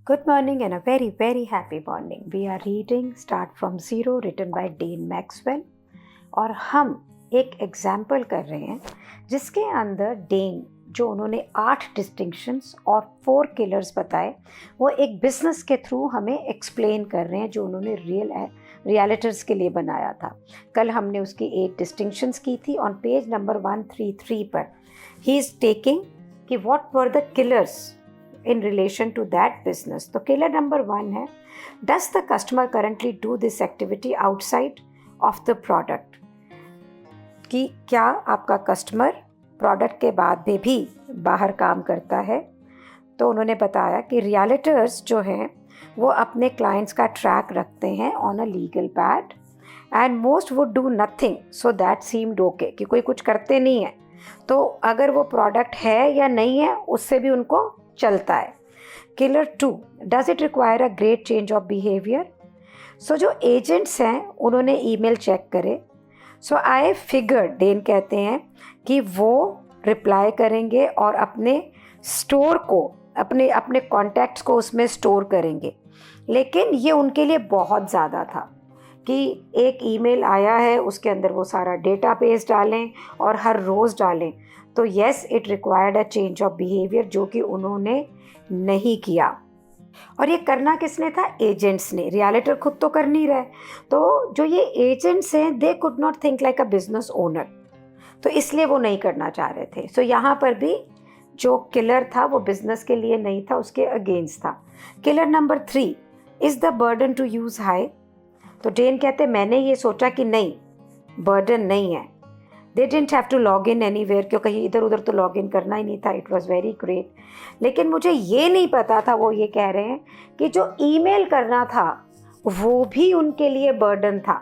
Good morning and a very, very happy morning. We are reading Start from Zero written by Dean Maxwell और हम एक example कर रहे हैं जिसके अंदर डेन जो उन्होंने 8 डिस्टिंक्शंस और 4 किलर्स बताए वो एक बिजनेस के थ्रू हमें एक्सप्लेन कर रहे हैं जो उन्होंने रियलिटर्स के लिए बनाया था। कल हमने उसकी 8 डिस्टिंक्शंस की थी। ऑन पेज नंबर 133 पर ही इज़ टेकिंग कि what were the killers in relation to that business. तो killer number 1 है, does the customer currently do this activity outside of the product? कि क्या आपका कस्टमर प्रोडक्ट के बाद में भी बाहर काम करता है। तो उन्होंने बताया कि रियलिटर्स जो हैं वो अपने क्लाइंट्स का ट्रैक रखते हैं on a legal pad and most would do nothing so that seemed okay, कि कोई कुछ करते नहीं है तो अगर वो प्रोडक्ट है या नहीं है उससे भी उनको चलता है। Killer 2, does it require a great change of behaviour. So जो एजेंट्स हैं उन्होंने ईमेल चेक करे। सो आई फिगर, डेन कहते हैं कि वो रिप्लाई करेंगे और अपने स्टोर को अपने कॉन्टैक्ट्स को उसमें स्टोर करेंगे। लेकिन ये उनके लिए बहुत ज़्यादा था कि एक ईमेल आया है उसके अंदर वो सारा डेटाबेस डालें और हर रोज़ डालें। तो yes, it required a change of behaviour जो कि उन्होंने नहीं किया। और ये करना किसने था? एजेंट्स ने। रियलिटर खुद तो कर नहीं रहे, तो जो ये एजेंट्स हैं they could not think like a business owner, तो इसलिए वो नहीं करना चाह रहे थे। सो यहाँ पर भी जो किलर था वो बिजनेस के लिए नहीं था, उसके अगेंस्ट था। Killer number 3, is the burden to use high. तो डेन कहते मैंने ये सोचा कि नहीं, बर्डन नहीं है। They didn't have to log in anywhere, क्योंकि कहीं इधर उधर तो लॉग इन करना ही नहीं था। It was very great. लेकिन मुझे ये नहीं पता था, वो ये कह रहे हैं कि जो ईमेल करना था वो भी उनके लिए बर्डन था।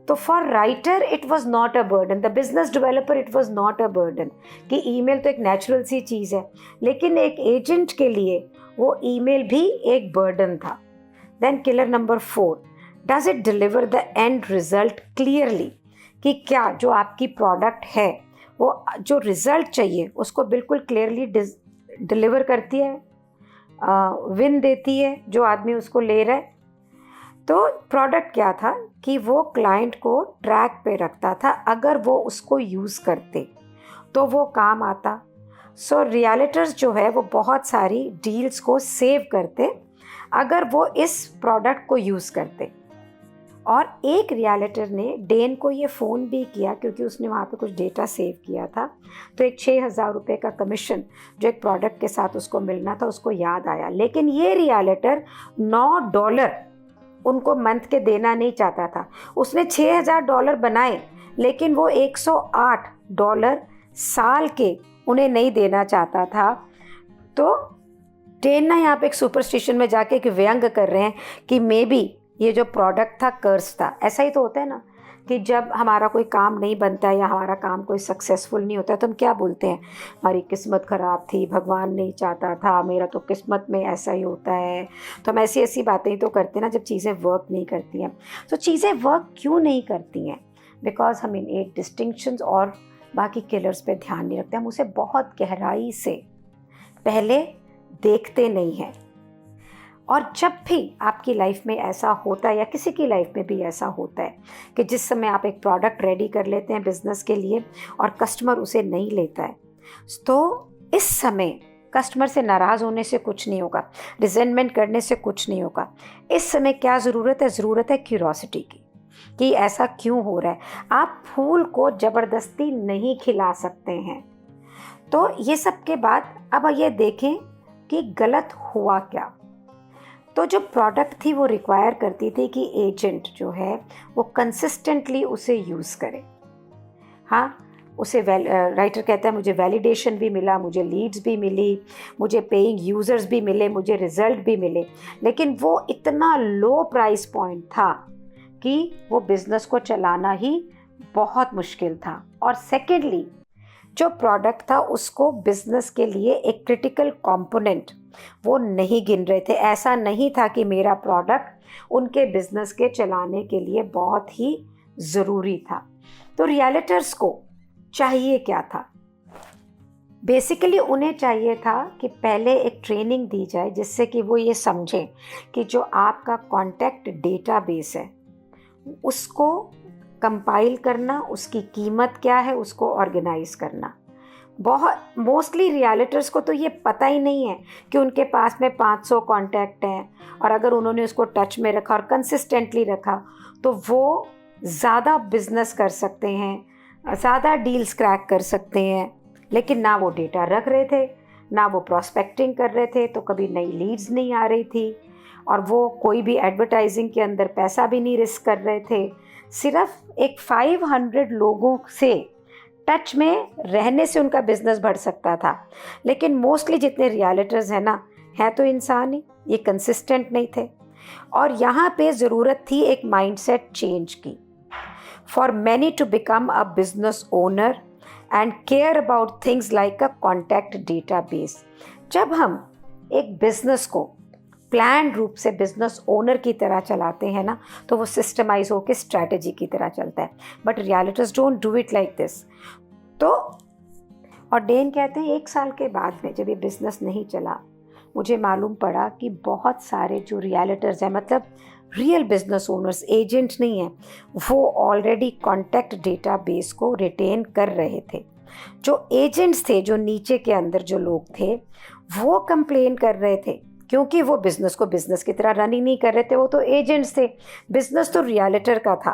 तो for writer it was not a burden, the business developer it was not a burden, कि ईमेल तो एक नेचुरल सी चीज़ है, लेकिन एक एजेंट के लिए वो ईमेल भी एक बर्डन था। Then killer number 4, does it deliver the end result clearly, कि क्या जो आपकी प्रोडक्ट है वो जो रिज़ल्ट चाहिए उसको बिल्कुल क्लियरली डिलीवर करती है, विन देती है जो आदमी उसको ले रहा है। तो प्रोडक्ट क्या था कि वो क्लाइंट को ट्रैक पे रखता था, अगर वो उसको यूज़ करते तो वो काम आता। सो रियलिटर्स जो है वो बहुत सारी डील्स को सेव करते अगर वो इस प्रोडक्ट को यूज़ करते। और एक रियलिटर ने डेन को ये फ़ोन भी किया क्योंकि उसने वहाँ पे कुछ डेटा सेव किया था, तो एक 6,000 रुपये का कमीशन जो एक प्रोडक्ट के साथ उसको मिलना था उसको याद आया। लेकिन ये रियलिटर $9 उनको मंथ के देना नहीं चाहता था। उसने $6,000 बनाए लेकिन वो $108 साल के उन्हें नहीं देना चाहता था। तो डेन ना यहाँ पे एक सुपरस्टिशन में जाके एक व्यंग कर रहे हैं कि मे बी ये जो प्रोडक्ट था कर्स था। ऐसा ही तो होता है ना कि जब हमारा कोई काम नहीं बनता है या हमारा काम कोई सक्सेसफुल नहीं होता है तो हम क्या बोलते हैं, हमारी किस्मत ख़राब थी, भगवान नहीं चाहता था, मेरा तो किस्मत में ऐसा ही होता है। तो हम ऐसी ऐसी बातें ही तो करते हैं ना जब चीज़ें वर्क नहीं करती हैं। तो चीज़ें वर्क क्यों नहीं करती हैं? बिकॉज हम इन 8 डिस्टिंक्शंस और बाकी किलर्स पे ध्यान नहीं रखते। हम उसे बहुत गहराई से पहले देखते नहीं हैं। और जब भी आपकी लाइफ में ऐसा होता है या किसी की लाइफ में भी ऐसा होता है कि जिस समय आप एक प्रोडक्ट रेडी कर लेते हैं बिजनेस के लिए और कस्टमर उसे नहीं लेता है, तो इस समय कस्टमर से नाराज़ होने से कुछ नहीं होगा, रिजेंटमेंट करने से कुछ नहीं होगा। इस समय क्या ज़रूरत है? ज़रूरत है क्यूरोसिटी की, कि ऐसा क्यों हो रहा है। आप फूल को ज़बरदस्ती नहीं खिला सकते हैं। तो ये सब के बाद अब ये देखें कि गलत हुआ क्या। तो जो प्रोडक्ट थी वो रिक्वायर करती थी कि एजेंट जो है वो कंसिस्टेंटली उसे यूज़ करे। हाँ, उसे राइटर कहता है मुझे वैलिडेशन भी मिला, मुझे लीड्स भी मिली, मुझे पेइंग यूज़र्स भी मिले, मुझे रिज़ल्ट भी मिले, लेकिन वो इतना लो प्राइस पॉइंट था कि वो बिज़नेस को चलाना ही बहुत मुश्किल था। और सेकेंडली जो प्रोडक्ट था उसको बिजनेस के लिए एक क्रिटिकल कंपोनेंट वो नहीं गिन रहे थे। ऐसा नहीं था कि मेरा प्रोडक्ट उनके बिजनेस के चलाने के लिए बहुत ही ज़रूरी था। तो रियलिटर्स को चाहिए क्या था? बेसिकली उन्हें चाहिए था कि पहले एक ट्रेनिंग दी जाए जिससे कि वो ये समझें कि जो आपका कॉन्टैक्ट डेटाबेस है उसको कंपाइल करना, उसकी कीमत क्या है, उसको ऑर्गेनाइज करना। बहुत मोस्टली रियलिटर्स को तो ये पता ही नहीं है कि उनके पास में 500 कॉन्टैक्ट हैं, और अगर उन्होंने उसको टच में रखा और कंसिस्टेंटली रखा तो वो ज़्यादा बिजनेस कर सकते हैं, ज़्यादा डील्स क्रैक कर सकते हैं। लेकिन ना वो डेटा रख रहे थे, ना वो प्रॉस्पेक्टिंग कर रहे थे, तो कभी नई लीड्स नहीं आ रही थी, और वो कोई भी एडवर्टाइजिंग के अंदर पैसा भी नहीं रिस्क कर रहे थे। सिर्फ एक 500 लोगों से टच में रहने से उनका बिजनेस बढ़ सकता था। लेकिन मोस्टली जितने रियलिटर्स हैं ना, हैं तो इंसान ही, ये कंसिस्टेंट नहीं थे। और यहाँ पे ज़रूरत थी एक माइंडसेट चेंज की, for many to become a business owner and care about things like a contact database. जब हम एक बिजनेस को प्लान रूप से बिजनेस ओनर की तरह चलाते हैं ना, तो वो सिस्टमाइज होकर स्ट्रैटेजी की तरह चलता है। But realtors don't do it like this. तो और डेन कहते हैं 1 साल के बाद में जब ये बिज़नेस नहीं चला, मुझे मालूम पड़ा कि बहुत सारे जो रियलिटर्स हैं, मतलब रियल बिजनेस ओनर्स, एजेंट नहीं हैं, वो ऑलरेडी कॉन्टैक्ट डेटाबेस को रिटेन कर रहे थे। जो एजेंट्स थे, जो नीचे के अंदर जो लोग थे, वो कंप्लेन कर रहे थे क्योंकि वो बिज़नेस को बिज़नेस की तरह रन ही नहीं कर रहे थे, वो तो एजेंट्स थे, बिज़नेस तो रियलिटर का था।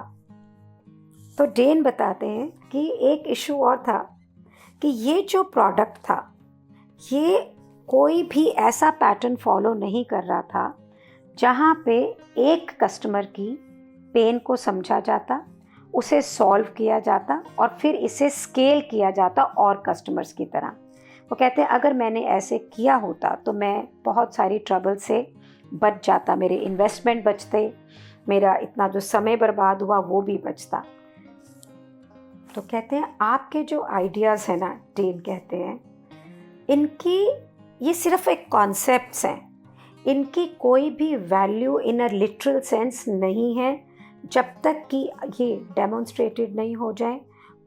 तो डेन बताते हैं कि एक इशू और था कि ये जो प्रोडक्ट था, ये कोई भी ऐसा पैटर्न फॉलो नहीं कर रहा था जहाँ पे एक कस्टमर की पेन को समझा जाता, उसे सॉल्व किया जाता और फिर इसे स्केल किया जाता और कस्टमर्स की तरह। वो कहते हैं अगर मैंने ऐसे किया होता तो मैं बहुत सारी ट्रबल से बच जाता, मेरे इन्वेस्टमेंट बचते, मेरा इतना जो समय बर्बाद हुआ वो भी बचता। तो कहते हैं आपके जो आइडियाज़ हैं ना, डेन कहते हैं, इनकी ये सिर्फ एक कॉन्सेप्ट्स हैं, इनकी कोई भी value in a literal sense नहीं है जब तक कि ये डेमोन्स्ट्रेटेड नहीं हो जाए,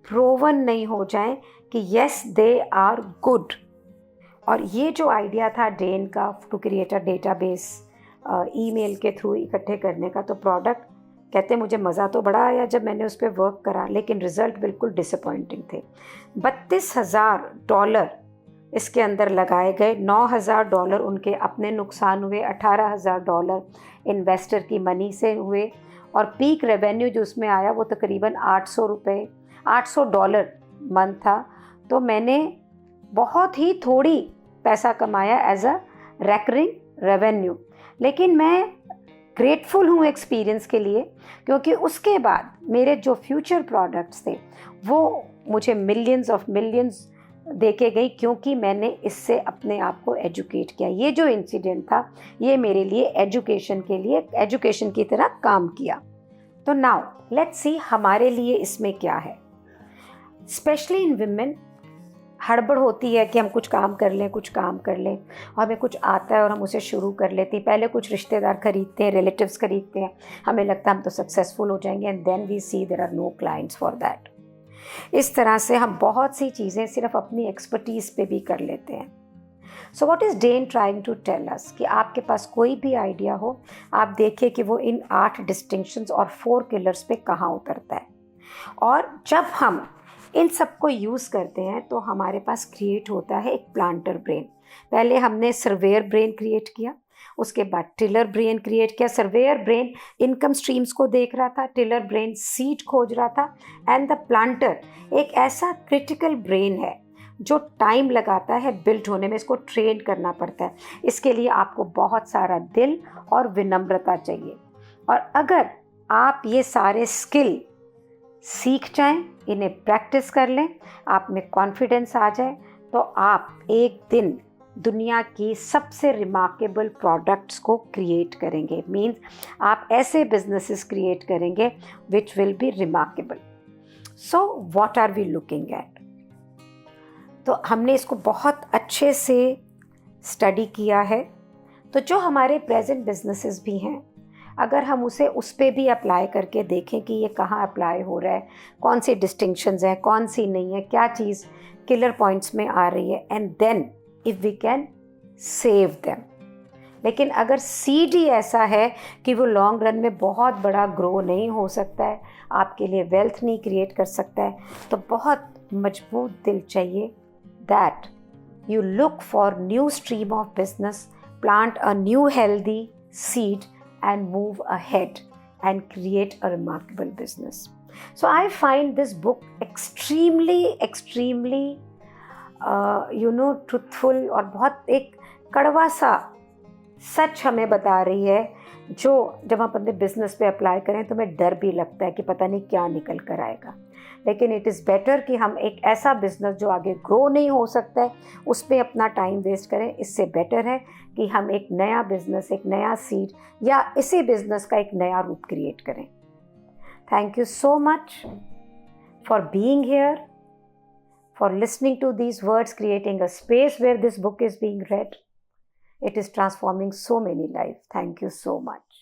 प्रूवन नहीं हो जाए कि यस दे आर गुड। और ये जो आइडिया था डेन का to create a database email के थ्रू इकट्ठे करने का, तो प्रोडक्ट कहते हैं मुझे मज़ा तो बड़ा आया जब मैंने उस पर वर्क करा, लेकिन रिज़ल्ट बिल्कुल डिसअपॉइंटिंग थे। $32,000 इसके अंदर लगाए गए, $9,000 उनके अपने नुकसान हुए, $18,000 इन्वेस्टर की मनी से हुए, और पीक रेवेन्यू जो उसमें आया वो तकरीबन $800 मंथ था। तो मैंने बहुत ही थोड़ी पैसा कमाया एज अ रेकरिंग रेवेन्यू, लेकिन मैं ग्रेटफुल हूँ एक्सपीरियंस के लिए, क्योंकि उसके बाद मेरे जो फ्यूचर प्रोडक्ट्स थे वो मुझे मिलियंस देके गई, क्योंकि मैंने इससे अपने आप को एजुकेट किया। ये जो इंसिडेंट था ये मेरे लिए एजुकेशन की तरह काम किया। तो नाउ लेट्स सी हमारे लिए इसमें क्या है। स्पेशली इन विमेन हड़बड़ होती है कि हम कुछ काम कर लें, और हमें कुछ आता है और हम उसे शुरू कर लेते हैं। पहले कुछ रिश्तेदार खरीदते हैं, रिलेटिव्स खरीदते हैं, हमें लगता है हम तो सक्सेसफुल हो जाएंगे, and then we see there are no clients for that. इस तरह से हम बहुत सी चीज़ें सिर्फ अपनी एक्सपर्टीज़ पे भी कर लेते हैं। So what is Dan trying to tell us कि आपके पास कोई भी आइडिया हो, आप देखिए कि वो इन 8 डिस्टिंक्शंस और 4 पिलर्स पे कहाँ उतरता है। और जब हम इन सबको यूज़ करते हैं तो हमारे पास क्रिएट होता है एक प्लांटर ब्रेन। पहले हमने सर्वेयर ब्रेन क्रिएट किया, उसके बाद टिलर ब्रेन क्रिएट किया। सर्वेयर ब्रेन इनकम स्ट्रीम्स को देख रहा था, टिलर ब्रेन सीड खोज रहा था, एंड द प्लांटर एक ऐसा क्रिटिकल ब्रेन है जो टाइम लगाता है बिल्ड होने में, इसको ट्रेन करना पड़ता है। इसके लिए आपको बहुत सारा दिल और विनम्रता चाहिए। और अगर आप ये सारे स्किल सीख जाएं, इन्हें प्रैक्टिस कर लें, आप में कॉन्फिडेंस आ जाए, तो आप एक दिन दुनिया की सबसे रिमार्केबल प्रोडक्ट्स को क्रिएट करेंगे। मीन्स आप ऐसे बिजनेसेस क्रिएट करेंगे which will be remarkable. So what are we looking at? तो हमने इसको बहुत अच्छे से स्टडी किया है। तो जो हमारे प्रेजेंट बिजनेसेस भी हैं, अगर हम उसे उस पर भी अप्लाई करके देखें कि ये कहाँ अप्लाई हो रहा है, कौन सी डिस्टिंक्शंस हैं, कौन सी नहीं है, क्या चीज़ किलर पॉइंट्स में आ रही है, and then if we can save them. लेकिन अगर सीड ही ऐसा है कि वो लॉन्ग रन में बहुत बड़ा ग्रो नहीं हो सकता है, आपके लिए वेल्थ नहीं क्रिएट कर सकता है, तो बहुत मजबूत दिल चाहिए that you look for new stream of business, plant a new healthy seed and move ahead and create a remarkable business. So I find this book extremely truthful और बहुत एक कड़वा सा सच हमें बता रही है, जो जब हम अपने बिजनेस पे अप्लाई करें तो हमें डर भी लगता है कि पता नहीं क्या निकल कर आएगा। लेकिन इट इज़ बेटर कि हम एक ऐसा बिज़नेस जो आगे ग्रो नहीं हो सकता है उस पर अपना टाइम वेस्ट करें। इससे बेटर है कि हम एक नया बिज़नेस, एक नया सीड या इसी बिज़नेस का एक नया रूप क्रिएट करें। Thank you so much for being here, for listening to these words, creating a space where this book is being read. It is transforming so many lives. Thank you so much.